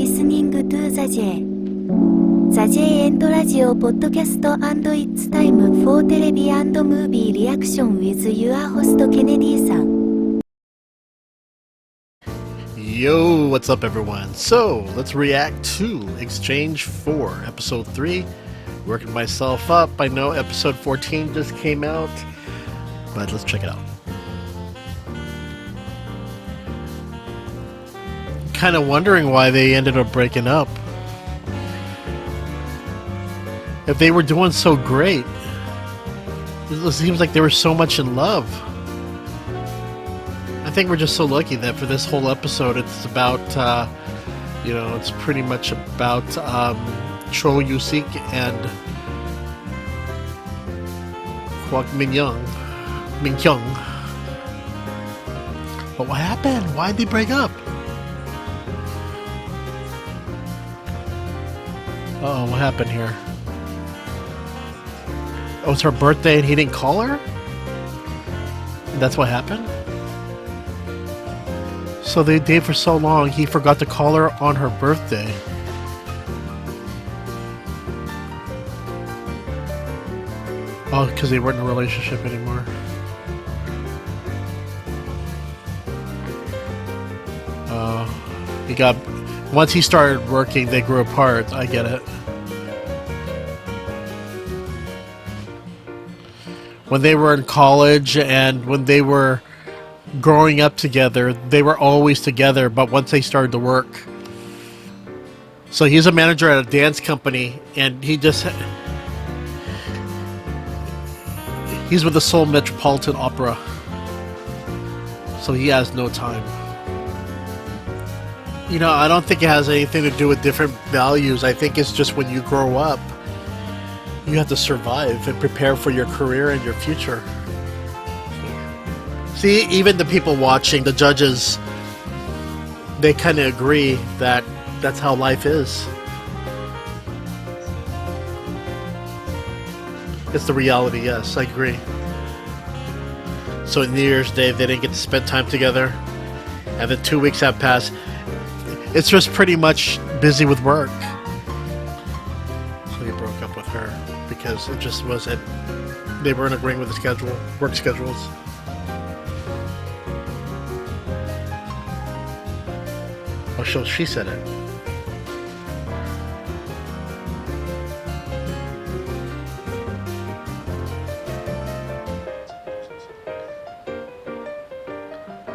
listening to the J and Radio Podcast and it's time for TV and Movie Reaction with your host KNDY-san. Yo, what's up everyone? So, let's react to Exchange 4, Episode 3. Working myself up. I know Episode 14 just came out, but let's check it out. Kind of wondering why they ended up breaking up. If they were doing so great, it seems like they were so much in love. I think we're just so lucky that for this whole episode, it's about, it's pretty much about Cho Yusik and Kwak Min-kyung. But what happened? Why'd they break up? Uh-oh, what happened here? Oh, it's her birthday and he didn't call her? And that's what happened? So they dated for so long, he forgot to call her on her birthday. Oh, because they weren't in a relationship anymore. Once he started working, they grew apart. I get it. When they were in college and when they were growing up together, they were always together, but once they started to work. So he's a manager at a dance company, and he's with the Seoul Metropolitan Opera. So he has no time. I don't think it has anything to do with different values. I think it's just when you grow up, you have to survive and prepare for your career and your future. See, even the people watching, the judges, they kind of agree that that's how life is. It's the reality, yes, I agree. So New Year's Day, they didn't get to spend time together. And then 2 weeks have passed. It's just pretty much busy with work. So he broke up with her because it just wasn't, they weren't agreeing with the work schedules. Oh, so she said it.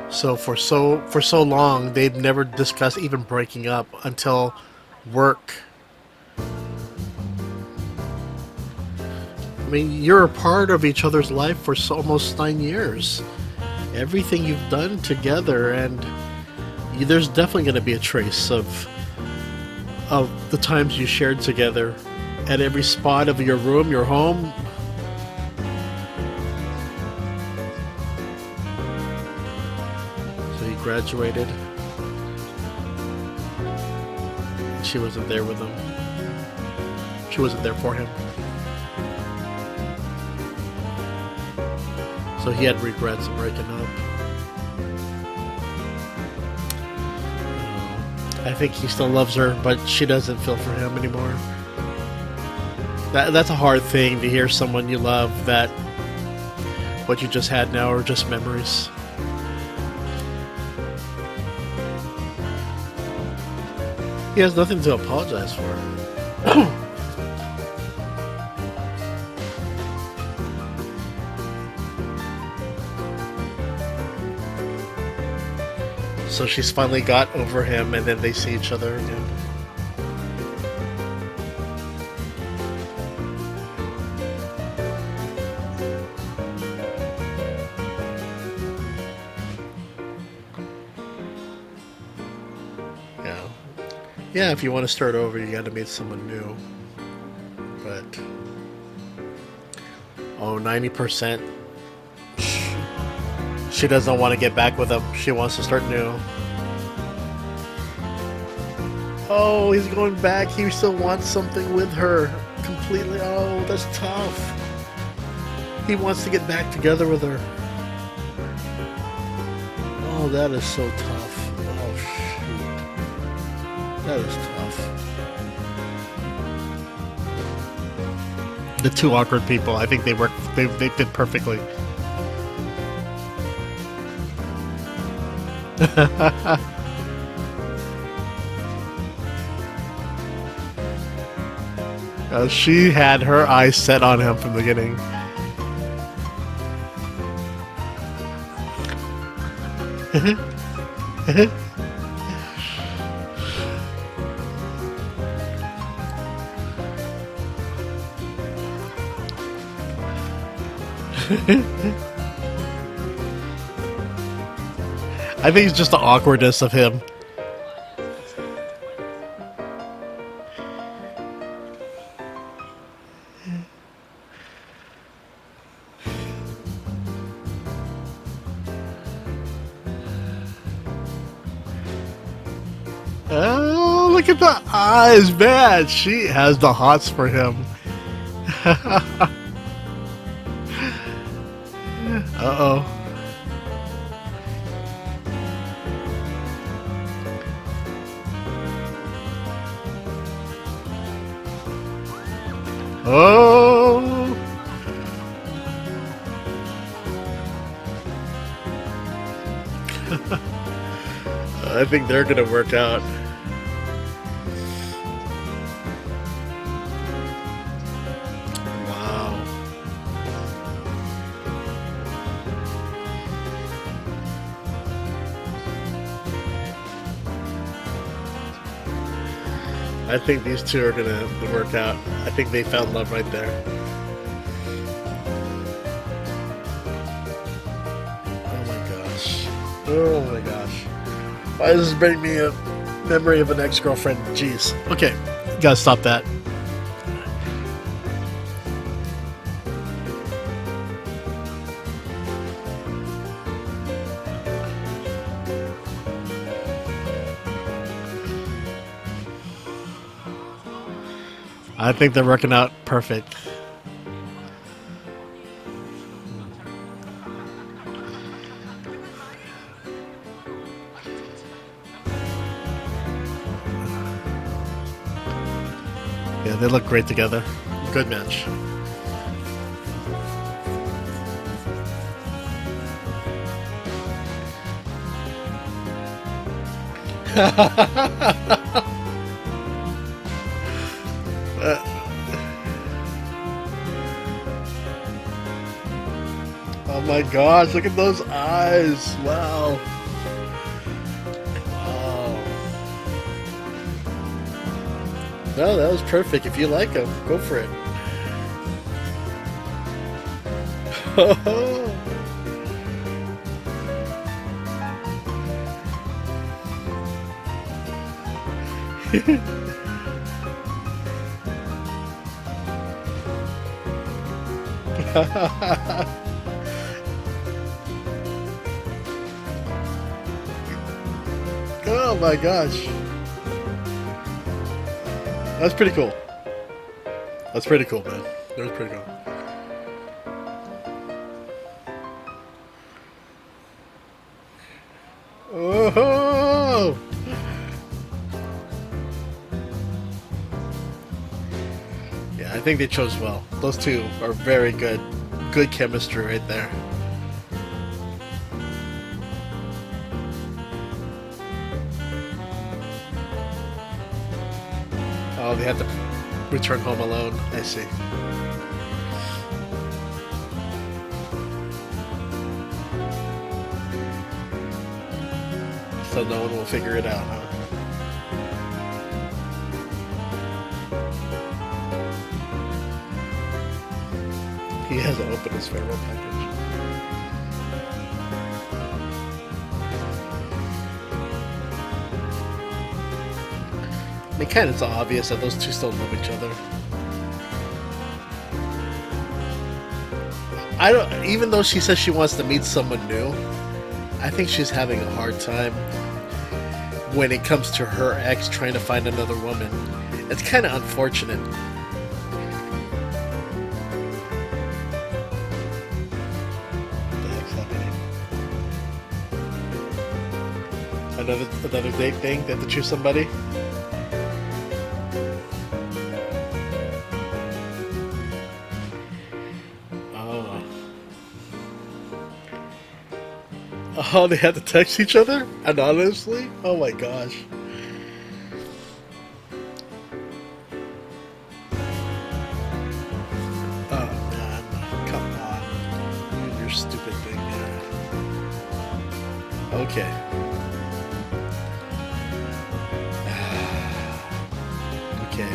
So for so long, they've never discussed even breaking up until work. I mean, you're a part of each other's life for almost 9 years. Everything you've done together, and there's definitely going to be a trace of the times you shared together at every spot of your room, your home. So he graduated. She wasn't there with him. She wasn't there for him. So he had regrets of breaking up. I think he still loves her, but she doesn't feel for him anymore. That's a hard thing to hear someone you love that what you just had now are just memories. He has nothing to apologize for. So she's finally got over him, and then they see each other again. Yeah, if you want to start over, you got to meet someone new. But 90%. She doesn't want to get back with him. She wants to start new. Oh, he's going back. He still wants something with her. Completely. Oh, that's tough. He wants to get back together with her. Oh, that is so tough. Oh, shoot. That is tough. The two awkward people, I think they work. They fit perfectly. She had her eyes set on him from the beginning. I think it's just the awkwardness of him. Oh, look at the eyes, man. She has the hots for him. Uh-oh. Oh. I think they're gonna work out. Wow. I think these two are gonna work out. I think they found love right there. Oh my gosh. Oh my gosh. Why does this bring me a memory of an ex-girlfriend? Jeez. Okay, gotta stop that. I think they're working out perfect. Yeah, they look great together. Good match. Oh my gosh, look at those eyes. Wow. Wow. No, that was perfect. If you like them, go for it. Oh my gosh. That's pretty cool. That's pretty cool, man. That was pretty cool. Oh! Yeah, I think they chose well. Those two are very good. Good chemistry right there. Oh, they have to return home alone. I see. So no one will figure it out, huh? He hasn't opened his farewell package. I mean, kind of it's obvious that those two still love each other. I don't. Even though she says she wants to meet someone new, I think she's having a hard time when it comes to her ex trying to find another woman. It's kind of unfortunate. What the heck's happening? Another date thing? They have to choose somebody? Oh, they had to text each other anonymously? Oh my gosh. Oh man, come on. You and your stupid thing there. Okay. Okay.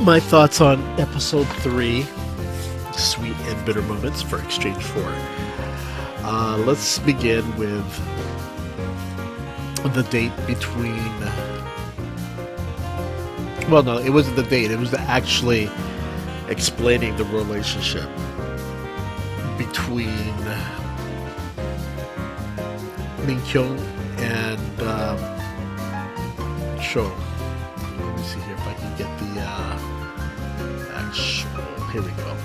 My thoughts on episode 3, Sweet and Bitter Moments for Exchange 4. Let's begin with the date between... Well, no, it wasn't the date. It was actually explaining the relationship between Min-kyung and Cho. Let me see here if I can get the actual... Here we go.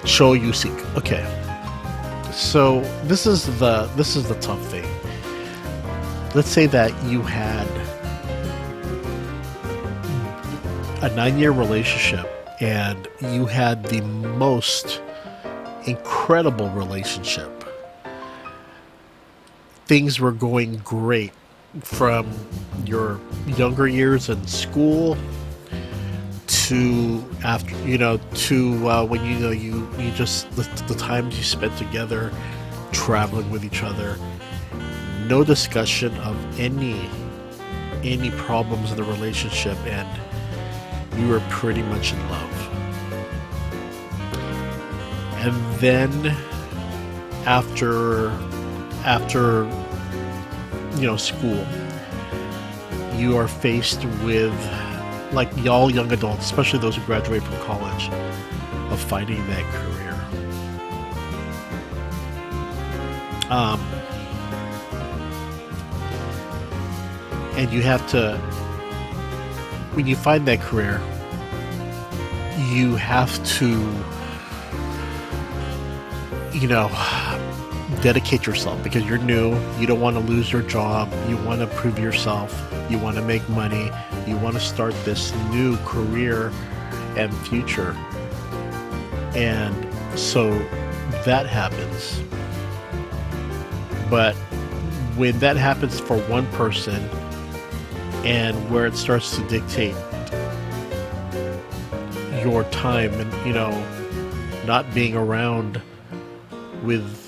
Cho Yusik. Okay. So this is the tough thing. Let's say that you had a 9-year relationship and you had the most incredible relationship. Things were going great from your younger years in school to after, when you just the times you spent together traveling with each other, no discussion of any problems in the relationship, and you were pretty much in love. And then after school, you are faced with, like all young adults, especially those who graduate from college, of finding that career. And you have to, when you find that career, you have to, dedicate yourself, because you're new. You don't want to lose your job. You want to prove yourself. You want to make money. You want to start this new career and future. And so that happens. But when that happens for one person, and where it starts to dictate your time and, not being around with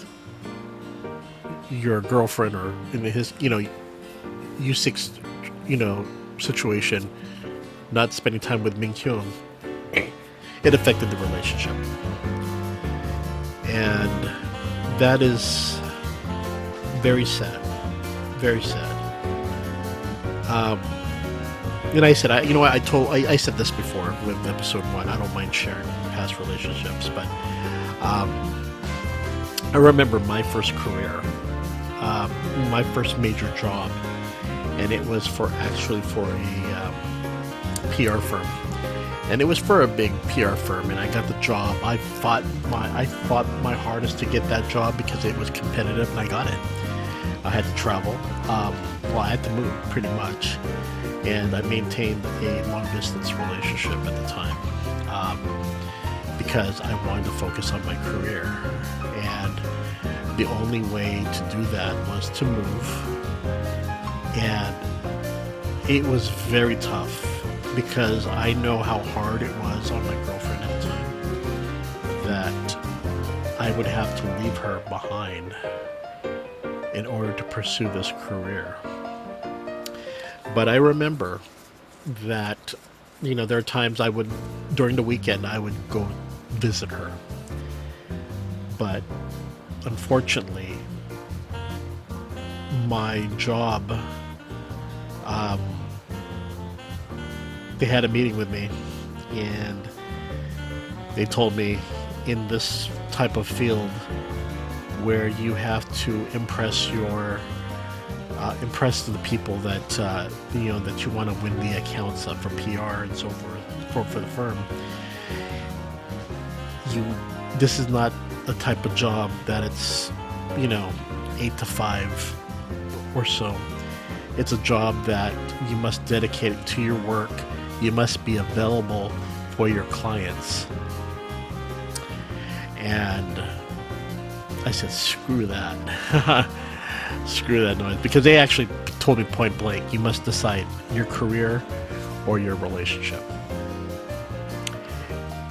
your girlfriend, or in his, U6, situation, not spending time with Min-kyung, it affected the relationship. And that is very sad. Very sad. And I said, I said this before with episode 1, I don't mind sharing past relationships, but I remember my first career, my first major job, and it was for a PR firm, and it was for a big PR firm, and I got the job. I fought my hardest to get that job because it was competitive, and I got it. I had to travel. I had to move pretty much, and I maintained a long distance relationship at the time because I wanted to focus on my career, and the only way to do that was to move. And it was very tough because I know how hard it was on my girlfriend at the time, that I would have to leave her behind in order to pursue this career. But I remember that, there are times during the weekend, I would go visit her. But unfortunately, my job, they had a meeting with me, and they told me, in this type of field where you have to impress the people that that you want to win the accounts of for PR and so forth for the firm, this is not a type of job that it's 8 to 5 or so. It's a job that you must dedicate it to your work. You must be available for your clients. And I said, screw that. Screw that noise. Because they actually told me point blank, you must decide your career or your relationship.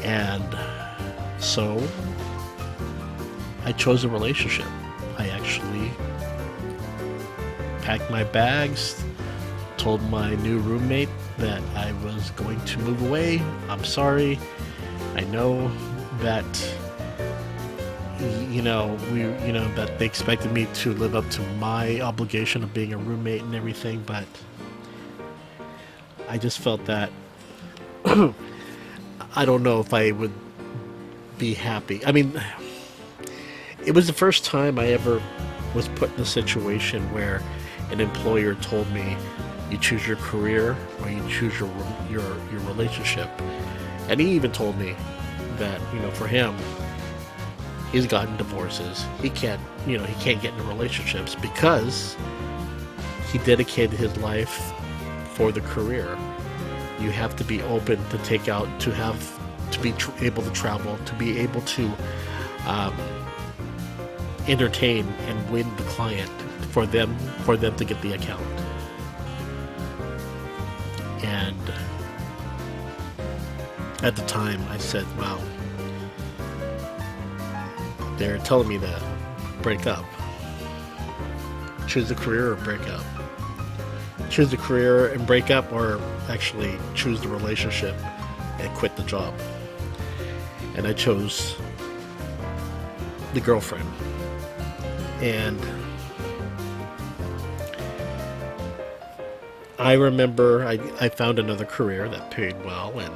And so I chose a relationship. I actually packed my bags, told my new roommate that I was going to move away. I'm sorry. I know that that they expected me to live up to my obligation of being a roommate and everything, but I just felt that I don't know if I would be happy. I mean, it was the first time I ever was put in a situation where an employer told me, you choose your career or you choose your relationship. And he even told me that, for him, he's gotten divorces. He can't get into relationships because he dedicated his life for the career. You have to be open to be able to travel, to be able to entertain and win the client for them to get the account. And at the time I said, wow, they're telling me to break up. Choose the career or break up. Choose the career and break up, or actually choose the relationship and quit the job. And I chose the girlfriend. And I remember I found another career that paid well, and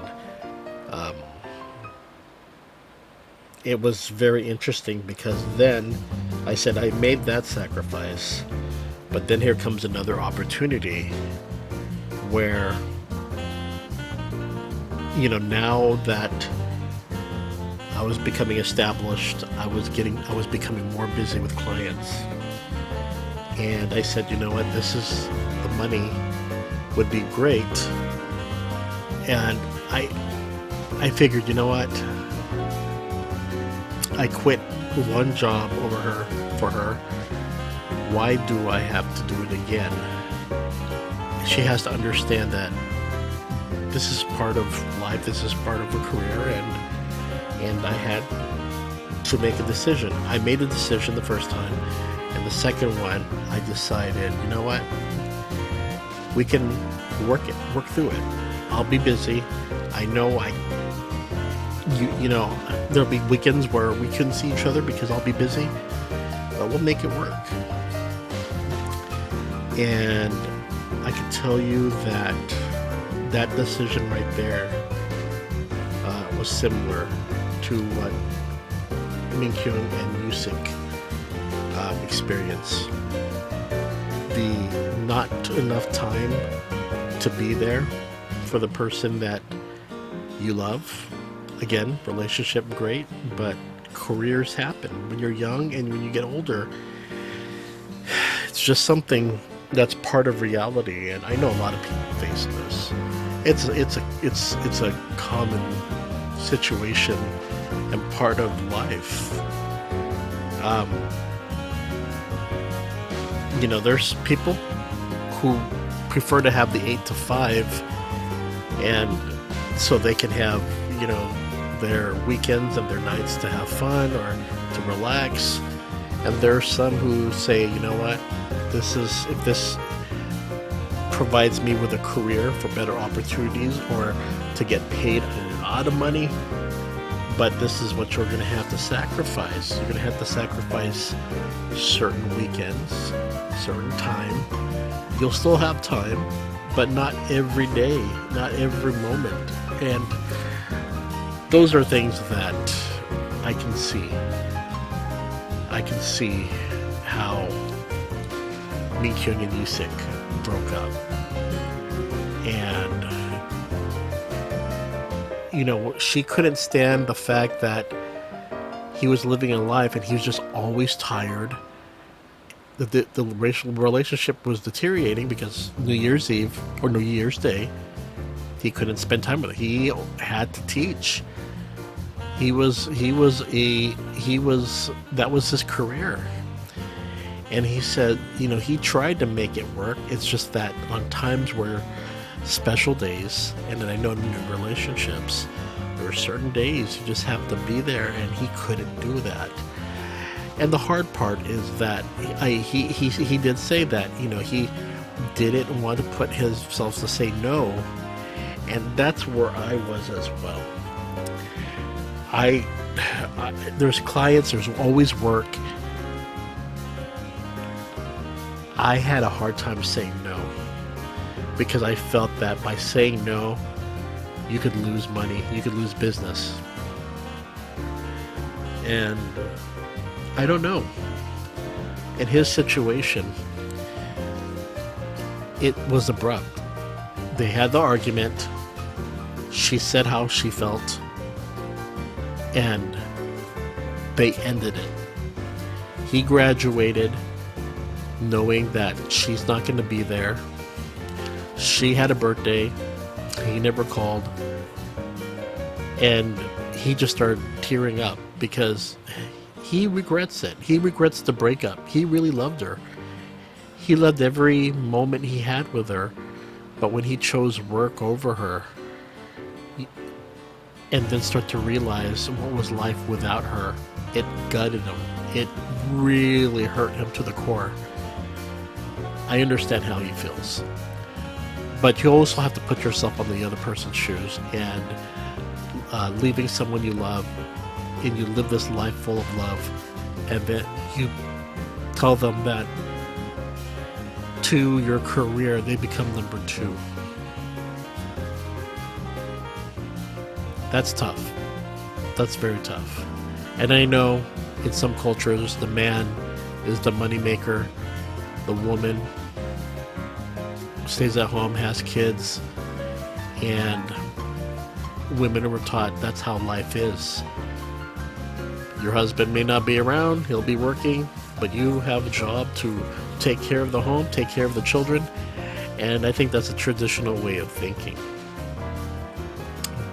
it was very interesting because then I said I made that sacrifice, but then here comes another opportunity where, now that I was becoming established, I was becoming more busy with clients, and I said, the money would be great, and I figured, I quit one job for her. Why do I have to do it again? She has to understand that this is part of life, this is part of her career, and I had to make a decision. I made a decision the first time, and the second one, I decided, we can work through it. I'll be busy. I know there'll be weekends where we couldn't see each other because I'll be busy, but we'll make it work. And I can tell you that decision right there was similar to what Min-kyung and Yusik experience. The not enough time to be there for the person that you love. Again, relationship great, but careers happen when you're young, and when you get older, it's just something that's part of reality. And I know a lot of people face this. It's a common situation and part of life. There's people who prefer to have the 8 to 5, and so they can have their weekends and their nights to have fun or to relax. And there are some who say, if this provides me with a career for better opportunities or to get paid a lot of money, but this is what you're going to have to sacrifice. You're going to have to sacrifice certain weekends, certain time. You'll still have time, but not every day, not every moment. And those are things that I can see. I can see how Min-kyung and Yusik broke up. And, she couldn't stand the fact that he was living a life and he was just always tired. The racial relationship was deteriorating because New Year's Eve or New Year's Day, he couldn't spend time with her. He had to teach That was his career. And he said, he tried to make it work. It's just that on times where special days, and then I know in relationships, there are certain days you just have to be there, and he couldn't do that. And the hard part is that he did say that, he didn't want to put himself to say no, and that's where I was as well. There's clients, there's always work. I had a hard time saying no because I felt that by saying no, you could lose money, you could lose business. And I don't know. In his situation, it was abrupt. They had the argument. She said how she felt, and they ended it. He graduated knowing that she's not going to be there. She had a birthday. He never called. And he just started tearing up because he regrets it. He regrets the breakup. He really loved her. He loved every moment he had with her. But when he chose work over her, and then start to realize what was life without her, it gutted him. It really hurt him to the core. I understand how he feels. But you also have to put yourself on the other person's shoes, and leaving someone you love, and you live this life full of love, and then you tell them that to your career they become number two. That's tough. That's very tough. And I know in some cultures the man is the moneymaker, the woman stays at home, has kids, and women were taught that's how life is. Your husband may not be around, he'll be working, but you have a job to take care of the home, take care of the children, and I think that's a traditional way of thinking.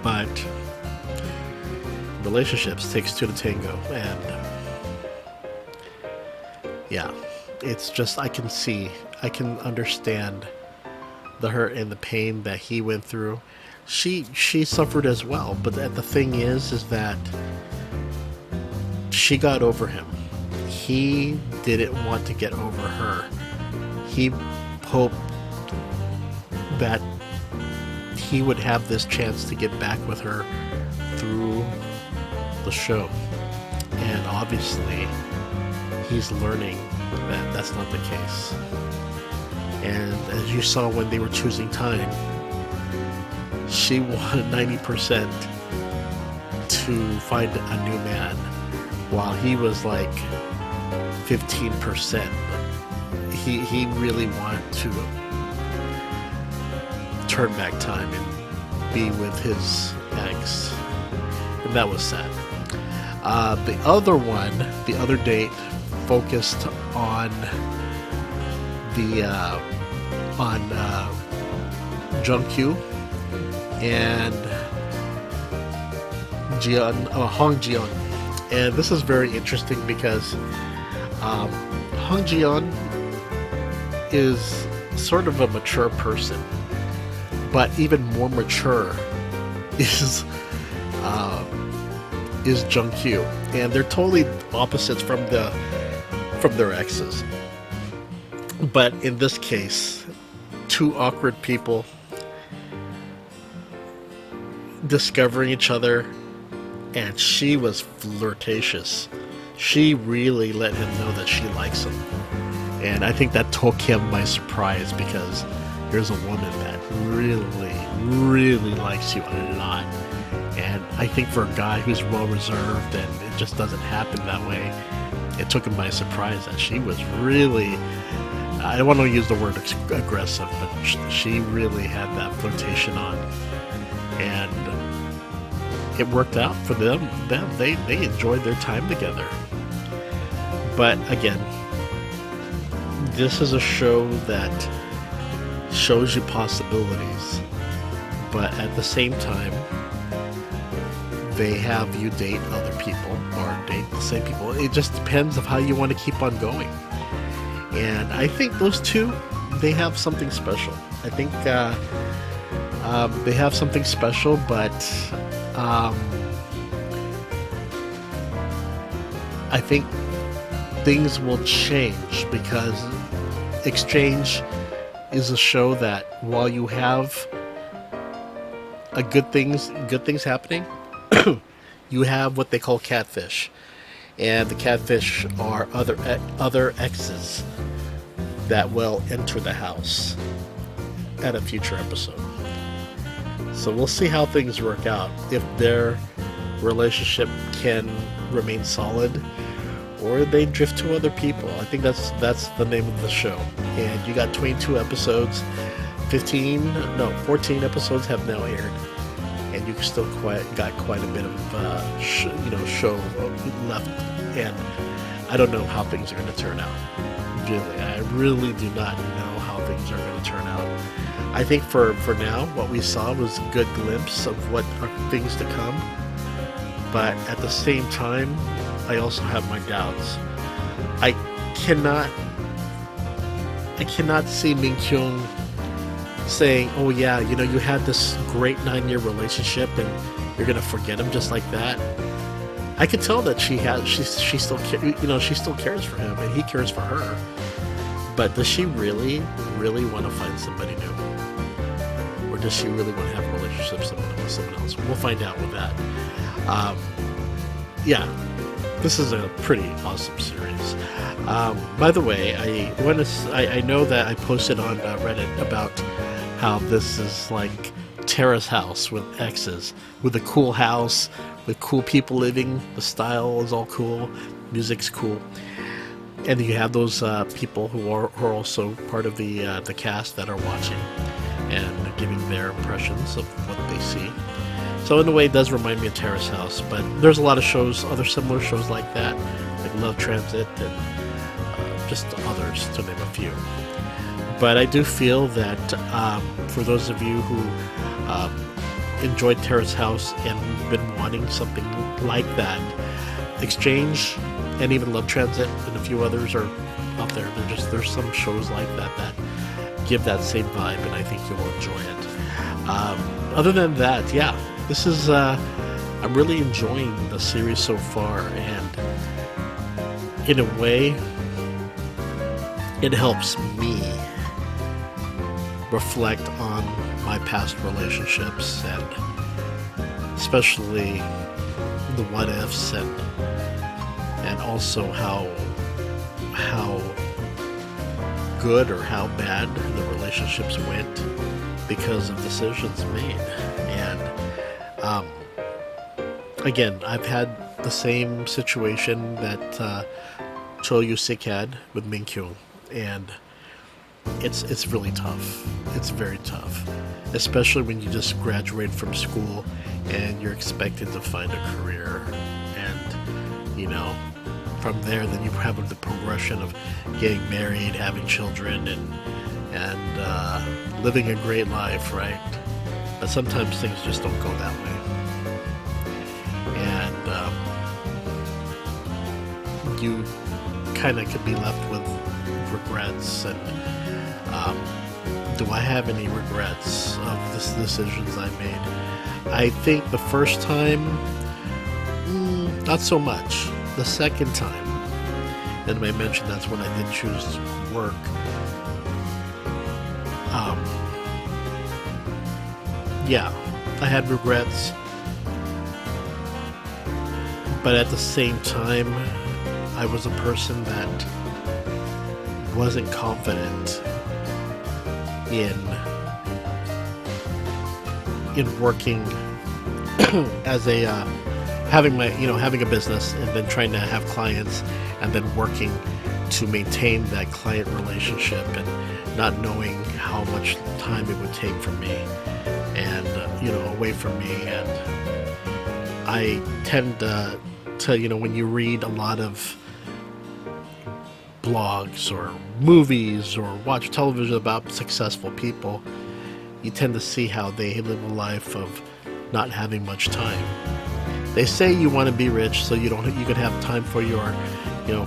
But relationships takes two to tango, and yeah, it's just I can understand the hurt and the pain that he went through. She suffered as well, but the thing is that she got over him. He didn't want to get over her. He hoped that he would have this chance to get back with her through the show, and obviously he's learning that that's not the case. And as you saw when they were choosing time, she wanted 90% to find a new man, while he was like 15%. He really wanted to turn back time and be with his ex, and that was sad. The other date focused on Jungkook and Hong Ji-yeon. And this is very interesting because Hong Ji-yeon is sort of a mature person, but even more mature is Jungkook, and they're totally opposites from their exes. But in this case, two awkward people discovering each other, and she was flirtatious. She really let him know that she likes him, and I think that took him by surprise, because here's a woman that really likes you a lot. And I think for a guy who's well reserved and it just doesn't happen that way, it took him by surprise that she was really, I don't want to use the word aggressive, but she really had that flirtation on. And it worked out for them. They enjoyed their time together. But again, this is a show that shows you possibilities, but at the same time, they have you date other people or date the same people. It just depends of how you want to keep on going. And I think those two, they have something special. I think they have something special, but I think things will change, because Exchange is a show that while you have good things happening, you have what they call catfish, and the catfish are other exes that will enter the house at a future episode. So we'll see how things work out, if their relationship can remain solid or they drift to other people. I think that's the name of the show. And you got 22 episodes, 14 episodes have now aired, and you still got quite a bit of show left. And I don't know how things are going to turn out. Really, I really do not know how things are going to turn out. I think for now, what we saw was a good glimpse of what are things to come. But at the same time, I also have my doubts. I cannot see Min Kyung saying, "Oh yeah, you had this great 9-year relationship and you're gonna forget him just like that." I could tell that she still cares for him and he cares for her. But does she really want to find somebody new, or does she really want to have a relationship with someone else? We'll find out with that. Yeah. This is a pretty awesome series. By the way, I know that I posted on Reddit about how this is like terrace house with exes, with a cool house, with cool people living. The style is all cool, music's cool, and you have those people who are also part of the cast that are watching and giving their impressions of what they see. So in a way, it does remind me of Terrace House, but there's a lot of shows, other similar shows like that, like Love Transit and just others, to name a few. But I do feel that for those of you who enjoyed Terrace House and been wanting something like that, Exchange and even Love Transit and a few others are out there. There's some shows like that give that same vibe, and I think you'll enjoy it. Other than that, yeah. This is, I'm really enjoying the series so far, and in a way, it helps me reflect on my past relationships, and especially the what ifs, and also how good or how bad the relationships went because of decisions made. And again, I've had the same situation that Cho Yusik had with Min Kyung, and it's really tough. It's very tough, especially when you just graduate from school and you're expected to find a career, and from there then you have the progression of getting married, having children, and living a great life, right? But sometimes things just don't go that way. And you kind of could be left with regrets. And do I have any regrets of the decisions I made? I think the first time, not so much. The second time, and I mentioned that's when I did choose work. Yeah, I had regrets, but at the same time, I was a person that wasn't confident in working as a having a business, and then trying to have clients, and then working to maintain that client relationship, and not knowing how much time it would take from me and away from me. And I tend to when you read a lot of blogs or movies or watch television about successful people, you tend to see how they live a life of not having much time. They say you want to be rich so you can have time for your,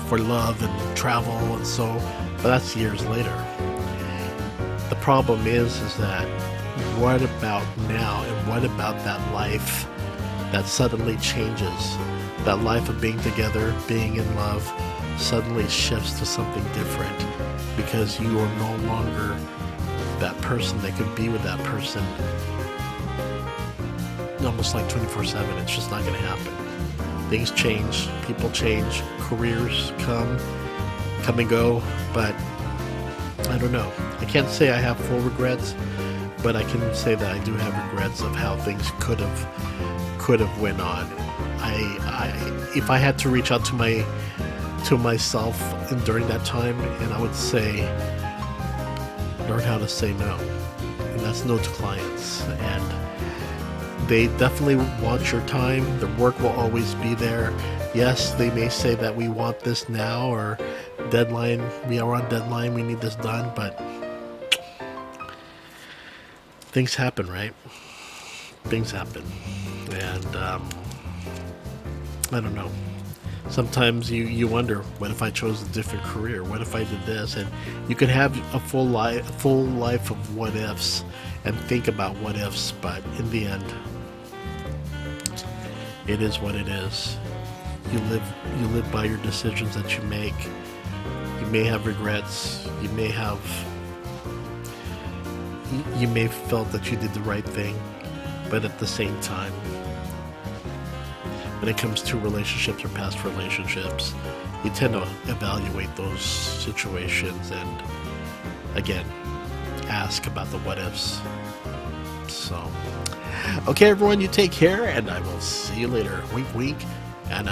for love and travel and so, but that's years later. The problem is that what about now, and what about that life that suddenly changes? That life of being together, being in love, suddenly shifts to something different because you are no longer that person that could be with that person almost like 24/7. It's just not going to happen. Things change, people change, careers come and go, but I don't know. I can't say I have full regrets, but I can say that I do have regrets of how things could have went on. If I had to reach out to myself during that time, and I would say, learn how to say no, and that's no to clients. And they definitely want your time. The work will always be there. Yes, they may say that we want this now, or deadline, we are on deadline, we need this done, but things happen, right? Things happen. And I don't know. Sometimes you wonder, what if I chose a different career? What if I did this? And you could have a full life of what ifs and think about what ifs, but in the end, it is what it is. You live by your decisions that you make. You may have regrets. You may have felt that you did the right thing, but at the same time, when it comes to relationships or past relationships, you tend to evaluate those situations and, again, ask about the what ifs. So, okay, everyone, you take care, and I will see you later. Wink, wink, and